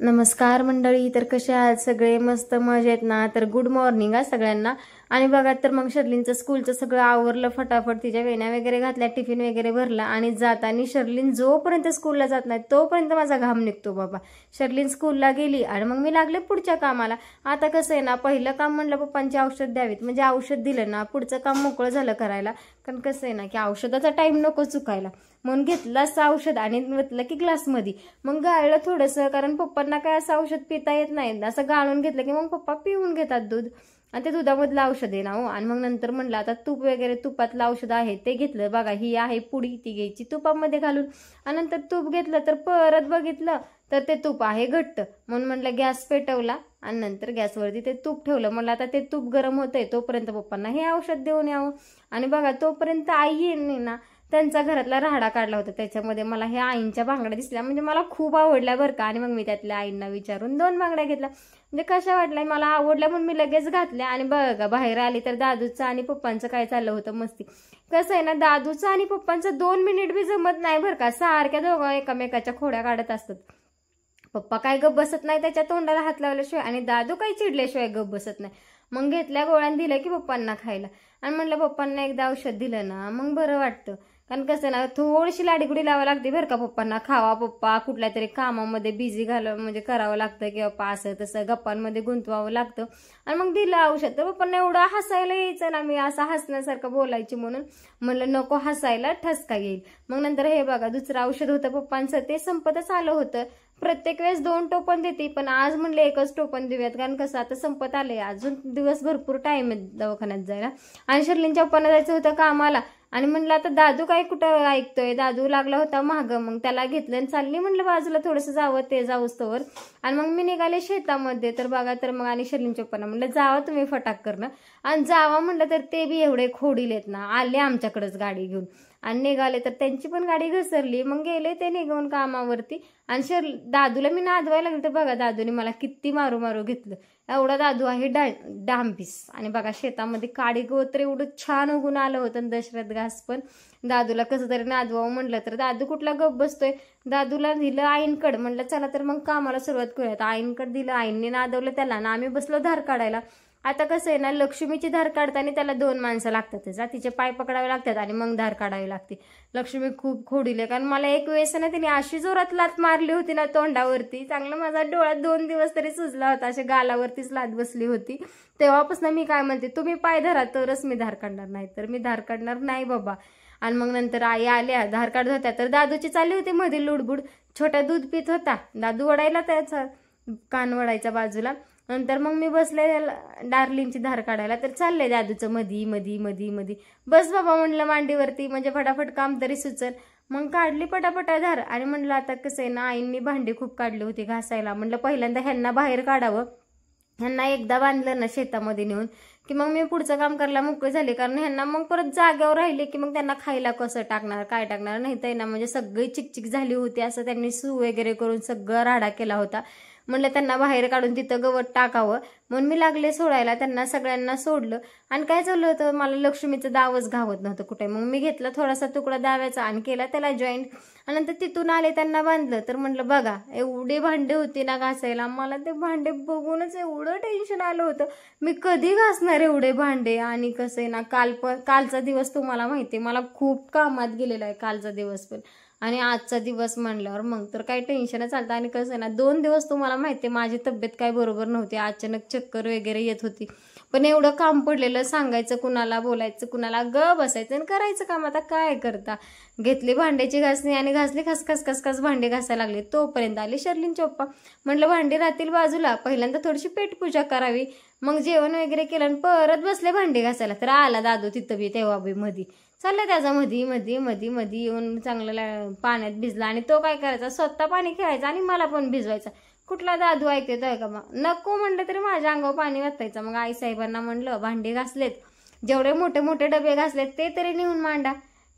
नमस्कार मंडळी. तर कसे आहात सगळे? मस्त मजेत ना? तर गुड मॉर्निंग हा सगळ्यांना. आणि बघा तर मग शर्लिनचं स्कूलचं सगळं आवरलं फटाफट, तिच्या वेण्या वगैरे घातल्या, टिफिन वगैरे भरला आणि जाताना शर्लिन जोपर्यंत स्कूलला जात नाही तोपर्यंत माझा घाम निघतो बाबा. शर्लिन स्कूलला गेली आणि मग मी लागले पुढच्या कामाला. आता कसं आहे ना, पहिलं काम म्हणलं पप्पांची औषध द्यावीत, म्हणजे औषध दिलं ना पुढचं काम मोकळं झालं करायला. कारण कसं आहे ना की औषधाचा टाइम नको चुकायला, म्हणून घेतलं असं औषध आणि म्हटलं की ग्लासमध्ये मग गाळलं थोडंसं, कारण पप्पांना काय असं औषध पिता येत नाही. असं गाळून घेतलं की मग पप्पा पिऊन घेतात दूध, आणि ते दुधामधलं औषध आहे ना हो. आणि मग नंतर म्हणलं आता तूप वगैरे, तुपातलं औषध आहे ते घेतलं. बघा ही आहे पुडी, ती घ्यायची तुपामध्ये घालून. आणि नंतर तूप घेतलं तर परत बघितलं तर ते तूप आहे घट्ट, म्हणून म्हटलं गॅस पेटवला आणि नंतर गॅसवरती ते तूप ठेवलं. म्हणलं आता ते तूप गरम होतंय तोपर्यंत पप्पांना हे औषध देऊन यावं. आणि बघा तोपर्यंत आई येईन ना, त्यांचा घरातला राहाडा काढला होता, त्याच्यामध्ये मला ह्या आईंच्या बांगड्या दिसल्या, म्हणजे मला खूप आवडल्या बरं का. आणि मग मी त्यातल्या आईंना विचारून 2 बांगड्या घेतल्या, म्हणजे कशा वाटल्या मला आवडल्या म्हणून मी लगेच घातल्या. आणि बघा बाहेर आली तर दादूचं आणि पप्पांचं काय चाललं होतं मस्ती. कसं आहे ना, दादूचं आणि पप्पांचं 2 मिनिट बी जमत नाही बरं का, सारख्या दोघं एकामेकाच्या खोड्या काढत असतात. पप्पा काय गप बसत नाही त्याच्या तोंडाला हात लावल्याशिवाय, आणि दादू काही चिडल्याशिवाय गप बसत नाही. मग घेतल्या गोळ्यान दिल्या की पप्पांना खायला. आणि म्हणलं पप्पांना एकदा औषध दिलं ना मग बरं वाटतं. कारण कसं ना, थोडीशी लाडीगुडी लावावं लागते बरं का पप्पांना. खावा पप्पा, कुठल्या तरी कामामध्ये बिझी म्हणजे करावं लागतं, की पप्पा असं तसं गप्पांमध्ये गुंतवावं लागतं. आणि मग दिलं औषध तर पप्पांना एवढं हसायला यायचं ना, मी असं हसण्यासारखं बोलायची म्हणून म्हणलं नको हसायला, ठसका येईल. मग नंतर हे बघा दुसरं औषध होतं पप्पांचं, ते संपतच आलं होतं. प्रत्येक वेळेस 2 टोपण देते, पण आज म्हणले एकच टोपण देऊयात, कारण कसं आता संपत आलंय, अजून दिवस भरपूर टाइम आहे दवाखान्यात जायला. आणि शर्लिनच्या पप्पांना जायचं होतं कामाला. आणि म्हणलं आता दादू काय कुठं ऐकतोय, दादू लागला होता महाग, मग त्याला घेतलं आणि चालली म्हणलं बाजूला थोडंसं जावं ते जाऊस्तवर. आणि मग मी निघाले शेतामध्ये. तर बघा तर मग आणि शर्लिनच्या पप्पांना म्हणलं जावा तुम्ही फटाक करणं, आणि जावा म्हणलं तर ते बी एवढे खोडीलेत ना, आले आमच्याकडेच गाडी घेऊन आणि निघाले. तर त्यांची पण गाडी घसरली, मग गेले ते निघून कामावरती. आणि दादूला मी नादवायला लागले तर बघा दादूने मला किती मारू मारू घेतलं. एवढा दादू आहे डांबीस. आणि बघा शेतामध्ये काडी गोत्र एवढं छान उगून आलं होतं, दशरथ घास पण. दादूला कसं तरी नादवावं म्हणलं तर दादू कुठला गप बसतोय. दादूला दिलं आईंकड, म्हणलं चला तर मग कामाला सुरुवात करूयात. आईंकड दिलं, आईंनी नादवलं त्याला ना आम्ही बसलो धार काढायला. आता कसं आहे ना, लक्ष्मीची धार काढताना त्याला 2 माणसं लागतात, तिचे पाय पकडावे लागतात आणि मग धार काढावी लागते. लक्ष्मी खूप खोडीले, कारण मला एक वेळेस ना तिने अशी जोरात लात मारली होती ना तोंडावरती, चांगलं माझा डोळा 2 दिवस तरी सुजला होता, अशा गालावरतीच लात बसली होती. तेव्हापासून मी काय म्हणते, तुम्ही पाय धरा तरच मी धार काढणार, नाही तर मी धार काढणार नाही बाबा. आणि मग नंतर आई आल्या, धार काढत होत्या, तर दादूची चालली होती मध्ये लुडबुड. छोटा दूध पित होता, दादू वडायला त्याचा कान वडायचा बाजूला. नंतर मग मी बसले डार्लिंगची धार काढायला, तर चाललंय दादूचं मधी मधी मधी मधी. बस बाबा म्हणलं मांडीवरती, म्हणजे फटाफट काम तरी सुचल. मग काढली पटापटा धार. आणि म्हणलं आता कसं आहे ना, आईंनी भांडी खूप काढली होती घासायला, म्हणलं पहिल्यांदा ह्यांना बाहेर काढावं. ह्यांना एकदा बांधलं ना शेतामध्ये नेऊन की मग मी पुढचं काम करायला मोकळे झाले, कारण ह्यांना मग परत जाग्यावर राहिले की मग त्यांना खायला कसं टाकणार, काय टाकणार, नाही तर ना म्हणजे सगळी चिकचिक झाली होती. असं त्यांनी सू वगैरे करून सगळं राडा केला होता. म्हणलं त्यांना बाहेर काढून तिथं गवत टाकावं, म्हणून मी लागले सोडायला. त्यांना सगळ्यांना सोडलं. आणि काय झालं होतं, मला लक्ष्मीचं दावच घावत नव्हतं कुठे. मग मी घेतला थोडासा तुकडा दाव्याचा आणि केला त्याला जॉईंट. आणि नंतर तिथून आले त्यांना बांधलं. तर म्हटलं बघा एवढे भांडे होते ना घासायला, मला ते भांडे बघूनच एवढं टेन्शन आलं होतं, मी कधी घासणार एवढे भांडे. आणि कसं आहे ना, कालचा दिवस तुम्हाला माहिती आहे, मला खूप कामात गेलेला आहे कालचा दिवस पण. आणि आजचा दिवस म्हणल्यावर मग तर काही टेन्शनच चालतं. आणि कसं आहे ना, 2 दिवस तुम्हाला माहिती आहे माझी तब्येत काय बरोबर नव्हती, अचानक चक्कर वगैरे येत होती. पण एवढं काम पडलेलं, सांगायचं कुणाला, बोलायचं कुणाला, बसायचं आणि करायचं काम. आता काय करता. घेतली भांड्याची घासणी आणि घासली, खसखस खसखस भांडे घासायला लागले. तोपर्यंत आली शर्लिनचे पप्पा. म्हटलं भांडी राहतील बाजूला, पहिल्यांदा थोडीशी पेटपूजा करावी. मग जेवण वगैरे केलं आणि परत बसले भांडे घासायला. तर आला दादू तिथं बी, तेव्हा बी मधी चाललं त्याचा मधी मधी मधी मधी येऊन चांगलं पाण्यात भिजला. आणि तो काय करायचा, स्वतः पाणी खेळायचा आणि मला पण भिजवायचा. कुठला दादू ऐकतोय का, मग नको म्हणलं तरी माझ्या अंगावर पाणी वाचायचं. मग आई साहेबांना म्हणलं भांडी घासलेत, जेवढे मोठे मोठे डबे घासलेत ते तरी नेऊन मांडा.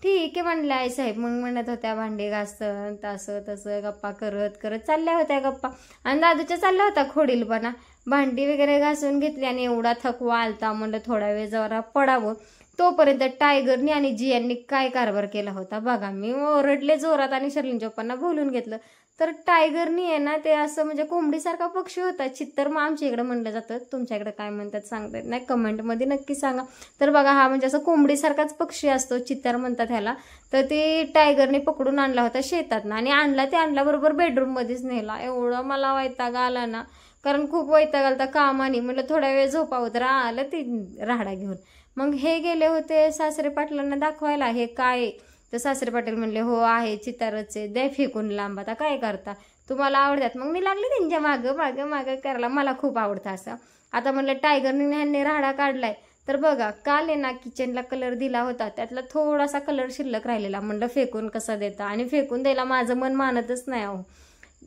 ठीक आहे म्हणले आई साहेब. मग म्हणत होत्या भांडी घासत असं तसं गप्पा करत करत चालल्या होत्या गप्पा. आणि दादूच्या चालला होता खोडीलपणा. भांडी वगैरे घासून घेतली आणि एवढा थकवा आलता, म्हणलं थोडा वेळ जरा पडावं. तोपर्यंत टायगरनी आणि जियांनी काय कारभार केला होता बघा. मी ओरडले जोरात आणि शर्लिनच्या पप्पांना बोलून घेतलं. तर टायगरनी आहे ना ते असं म्हणजे कोंबडीसारखा पक्षी होता, चित्तर मग आमच्या इकडे म्हणलं जातं, तुमच्या इकडे काय म्हणतात सांगता येत नाही, कमेंटमध्ये नक्की सांगा. तर बघा हा म्हणजे असं कोंबडीसारखाच पक्षी असतो, चित्तर म्हणतात ह्याला. तर ते टायगरने पकडून आणला होता शेतातनं आणि आणल्याबरोबर बेडरूममध्येच नेला. एवढं मला वैताग आला ना, कारण खूप वैताग आला कामाने. म्हटलं थोडा वेळ झोपावं, तर आलं ती राहडा घेऊन. मग हे गेले होते सासरे पाटलांना दाखवायला हे काय. तर सासरे पाटील म्हणले हो आहे चितारचे, द्या फेकून लांब, आता काय करता, तुम्हाला आवडतात. मग मी लागले त्यांच्या मागं मागं मागं करायला, मला खूप आवडतं असं. आता म्हणलं टायगरने ह्यांनी राहडा काढलाय. तर बघा काल आहे ना किचनला कलर दिला होता, त्यातला थोडासा कलर शिल्लक राहिलेला. म्हणलं फेकून कसा देता, आणि फेकून द्यायला माझं मन मानतच नाही अहो.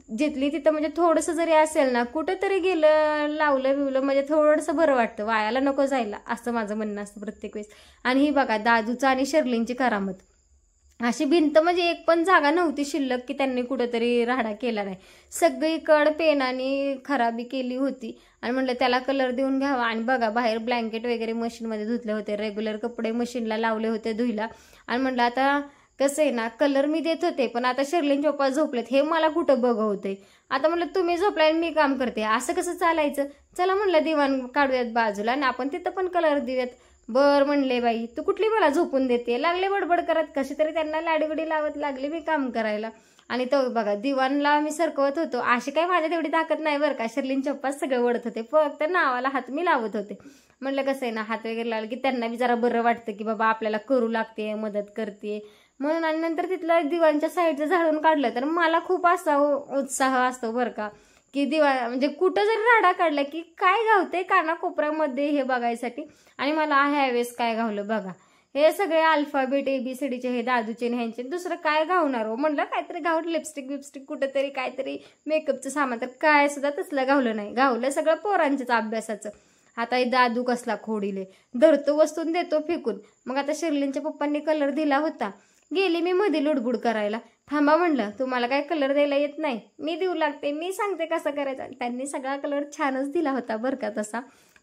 जिथली तिथं म्हणजे थोडंसं जरी असेल ना, कुठंतरी गेलं लावलं बिवलं म्हणजे थोडंसं बरं वाटतं, वायाला नको जायला, असं माझं म्हणणं असतं प्रत्येक वेळेस. आणि ही बघा दादूचं आणि शर्लिनची करामत. अशी भिंत म्हणजे एक पण जागा नव्हती शिल्लक की त्यांनी कुठंतरी राहडा केला नाही. सगळीकडं पेनाने खराबी केली होती. आणि म्हटलं त्याला कलर देऊन घ्यावा. आणि बघा बाहेर ब्लँकेट वगैरे मशीनमध्ये धुतले होते, रेग्युलर कपडे मशीनला लावले होते धुईला. आणि म्हटलं आता कसं आहे ना, कलर मी देत होते, पण आता शर्लिन चोप्पा झोपलेत, हे मला कुठं बघवते. आता म्हटलं तुम्ही झोपलाय मी काम करते, असं कसं चालायचं. चला म्हटलं दिवाण काढूयात बाजूला आणि आपण तिथं पण कलर देऊयात. बर म्हणले बाई, तू कुठली मला झोपून देते. लागले बडबड करत, कशी तरी त्यांना लाडीगुडी लावत लागले मी काम करायला. आणि तो बघा दिवाणला मी सरकवत होतो, अशी काही माझ्या तेवढी ताकद नाही बरं का. शर्लिन चप्पाच सगळं वडत होते, फक्त नावाला हात मी लावत होते. म्हणलं कसं आहे ना, हात वगैरे लावले की त्यांना बी जरा बरं वाटतं की बाबा आपल्याला करू लागते, मदत करते म्हणून. आणि नंतर तिथलं दिवाणच्या साईडचं झाडून काढलं तर मला खूप असा उत्साह असतो बरं का, की म्हणजे कुठं जरी राडा काढला की काय गावते कानाकोपऱ्यामध्ये हे बघायसाठी. आणि मला ह्यावेळेस काय गावलं बघा, हे सगळे अल्फाबेट ABCDचे हे दादूचे ह्यांचे, दुसरं काय गावणार हो. म्हणलं काहीतरी गावलं लिपस्टिक बिपस्टिक कुठंतरी काहीतरी मेकअपचं सामान, तर काय सुद्धा तसलं गावलं नाही. गावलं सगळं पोरांच्याच अभ्यासाचं. आता हे दादू कसला खोडीले, धरतो वस्तून देतो फेकून. मग आता शर्लिनच्या पप्पांनी कलर दिला होता, गेली मी मध्ये लुडबुड करायला. थांबा म्हणलं, तुम्हाला काय कलर द्यायला येत नाही, मी देऊ लागते, मी सांगते कसं करायचं. त्यांनी सगळा कलर छानच दिला होता बरं का तसा,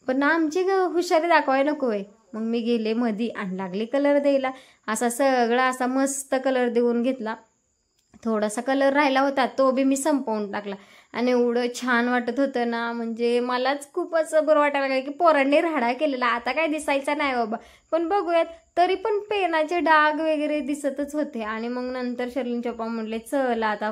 पण आमची हुशारी दाखवायला नको आहे. मग मी गेले मध्ये आणि लागले कलर द्यायला. असा सगळा असा मस्त कलर देऊन घेतला. थोडासा कलर राहिला होता तो बी मी संपवून टाकला. आणि एवढं छान वाटत होतं ना, म्हणजे मलाच खूपच बरं वाटायला लागलं की पोरांनी राडा केलेला, आता काय दिसायचा नाही बाबा. पण बघूयात, तरी पण पेनाचे डाग वगैरे दिसतच होते. आणि मग नंतर शर्लिन चप्पा म्हणले चला आता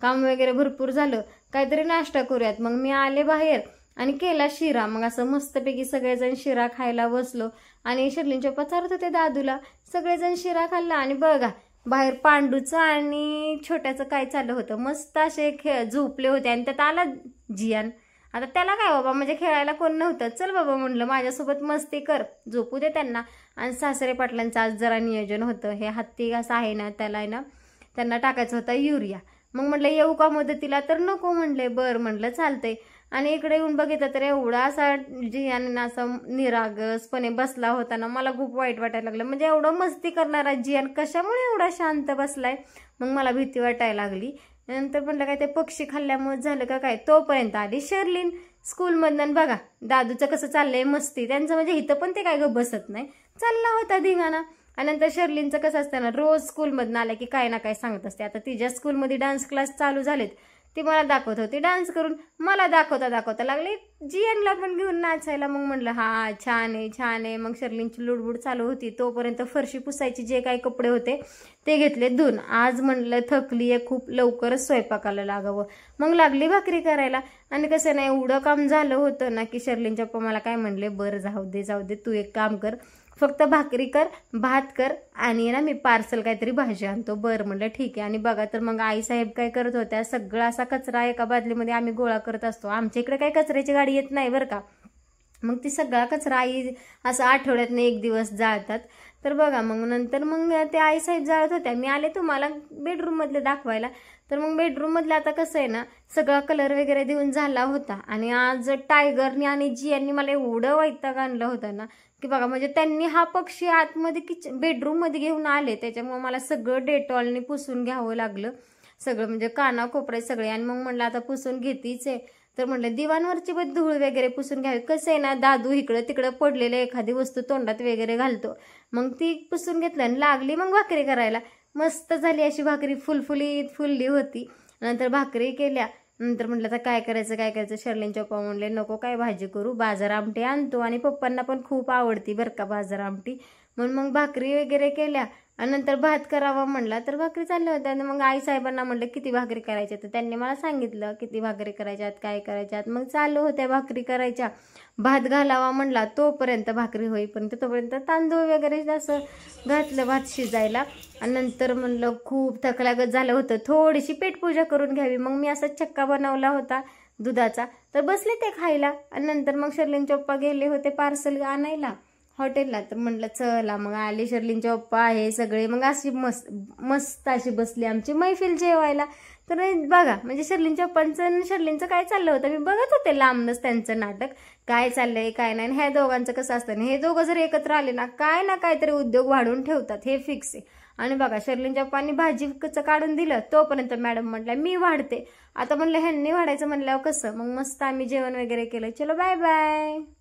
काम वगैरे भरपूर झालं, काहीतरी नाश्ता करूयात. मग मी आले बाहेर आणि केला शिरा. मग असं मस्तपैकी सगळेजण शिरा खायला बसलो. आणि शर्लिन चप्पा चालत होते दादूला, सगळेजण शिरा खाल्ला. आणि बघा बाहेर पांडूचं आणि छोट्याचं काय चाललं होतं, मस्त असे झोपले होते. आणि त्यात आला जियान. आता त्याला काय बाबा, म्हणजे खेळायला कोण नव्हतं, चल बाबा म्हणलं माझ्यासोबत मस्ती कर, झोपू दे त्यांना. आणि सासरे पाटलांचं आज जरा नियोजन होतं, हे हत्ती असं आहे ना त्याला आहे ना, त्यांना टाकायचं होता युरिया. मग म्हटलं येऊ का मदतीला, तर नको म्हणले. बरं म्हणलं चालतंय. आणि इकडे येऊन बघितलं तर एवढा असा जियान असा निरागसपणे बसला होता ना, मला खूप वाईट वाटायला लागलं. म्हणजे एवढं मस्ती करणारा जियान कशामुळे एवढा शांत बसलाय. मग मला भीती वाटायला लागली. नंतर म्हटलं काय ते पक्षी खाल्ल्यामुळे झालं का काय. तोपर्यंत आली शर्लिन स्कूलमधनं. बघा दादूचं कसं चाललंय मस्ती, त्यांचं म्हणजे इथं पण ते काय ग बसत नाही, चालला होता धिंगाणा. आणि नंतर शर्लिनचं कसं असतं ना, रोज स्कूलमधनं आलं की काय ना काय सांगत असते. आता तिच्या स्कूलमध्ये डान्स क्लास चालू झालेत, ती मला दाखवत होती डान्स करून. मला दाखवता लागले जियानला पण घेऊन नाचायला. मग म्हणलं हा छान आहे छान आहे. मग शर्लिनची लुडबुड चालू होती. तोपर्यंत फरशी पुसायची जे काही कपडे होते ते घेतले धुवून. आज म्हणलं थकली आहे खूप, लवकरच स्वयंपाकाला लागावं. मग लागली भाकरी करायला. आणि कसं नाही एवढं काम झालं होतं ना की शर्लिनच्या पप्पा मला काय म्हणले, बरं जाऊ दे तू एक काम कर, फक्त भाकरी कर, भात कर आणि ना मी पार्सल काहीतरी भाजी आणतो. बरं म्हणलं ठीक आहे. आणि बघा तर मग आईसाहेब काय करत होत्या, सगळा असा कचरा एका बादलीमध्ये आम्ही गोळा करत असतो. आमच्या इकडे काही कचऱ्याची गाडी येत नाही बरं का. मग ती सगळा कचरा आई असं आठवड्यातनं एक दिवस जाळतात. तर बघा मग नंतर मग ते आईसाहेब जाळत होत्या. मी आले तुम्हाला बेडरूममधले दाखवायला. तर मग बेडरूममधलं आता कसं आहे ना, सगळा कलर वगैरे देऊन झाला होता. आणि आज टायगरनी आणि जियांनी मला एवढं वैताग आणलं होतं ना की बघा, म्हणजे त्यांनी हा पक्षी आतमध्ये बेडरूममध्ये घेऊन आले, त्याच्यामुळे मला सगळं डेटॉलने पुसून घ्यावं लागलं सगळं, म्हणजे काना कोपरे सगळे. आणि मग म्हणलं आता पुसून घेतीच आहे, तर म्हटलं दिवाणवरची पण धूळ वगैरे पुसून घ्यावी. कसं आहे ना, दादू इकडं तिकडं पडलेलं एखादी वस्तू तोंडात वगैरे घालतो. मग ती पुसून घेतलं आणि लागली मग भाकरी करायला. मस्त झाली अशी भाकरी, फुलली होती. नंतर भाकरी केल्या. नंतर म्हटलं तर काय करायचं. शर्लिनचे पप्पा म्हणले नको काय भाजी करू, बाजार आमटी आणतो. आणि पप्पांना पण खूप आवडती बरं का बाजार आमटी. म्हणून मग भाकरी वगैरे केल्या. आणि नंतर भात करावा म्हणला तर भाकरी चालल्या होत्या. आणि मग आई साहेबांना म्हटलं किती भाकरी करायच्या, तर त्यांनी मला सांगितलं किती भाकरी करायच्यात काय करायच्यात. मग चालू होत्या भाकरी करायच्या. भात घालावा म्हणला तोपर्यंत भाकरी होईपर्यंत तोपर्यंत तांदूळ वगैरे असं घातलं भात शिजायला. आणि नंतर म्हणलं खूप थकल्यागत झालं होतं, थोडीशी पेटपूजा करून घ्यावी. मग मी असा चक्का बनवला होता दुधाचा, तर बसले ते खायला. आणि नंतर मग शर्लिनचे पप्पा गेले होते पार्सल आणायला हॉटेलला. तर म्हटलं चला मग आले शर्लिनचे पप्पा हे सगळे. मग अशी मस्त अशी बसली आमची मैफिल जेवायला. तर बघा म्हणजे शर्लिनच्या पप्पांचं आणि शर्लिनचं काय चाललं होतं, मी बघत होते लांबनच त्यांचं नाटक काय चाललंय काय नाही. ह्या दोघांचं कसं असतं ना, हे दोघं जर एकत्र आले ना काय ना काहीतरी उद्योग वाढवून ठेवतात, हे फिक्स आहे. आणि बघा शर्लिनच्या पप्पांनी भाजीचं काढून दिलं तोपर्यंत मॅडम म्हटल्या मी वाढते. आता म्हणलं ह्यांनी वाढायचं म्हणल्यावर कसं, मग मस्त आम्ही जेवण वगैरे केलं. चलो बाय बाय.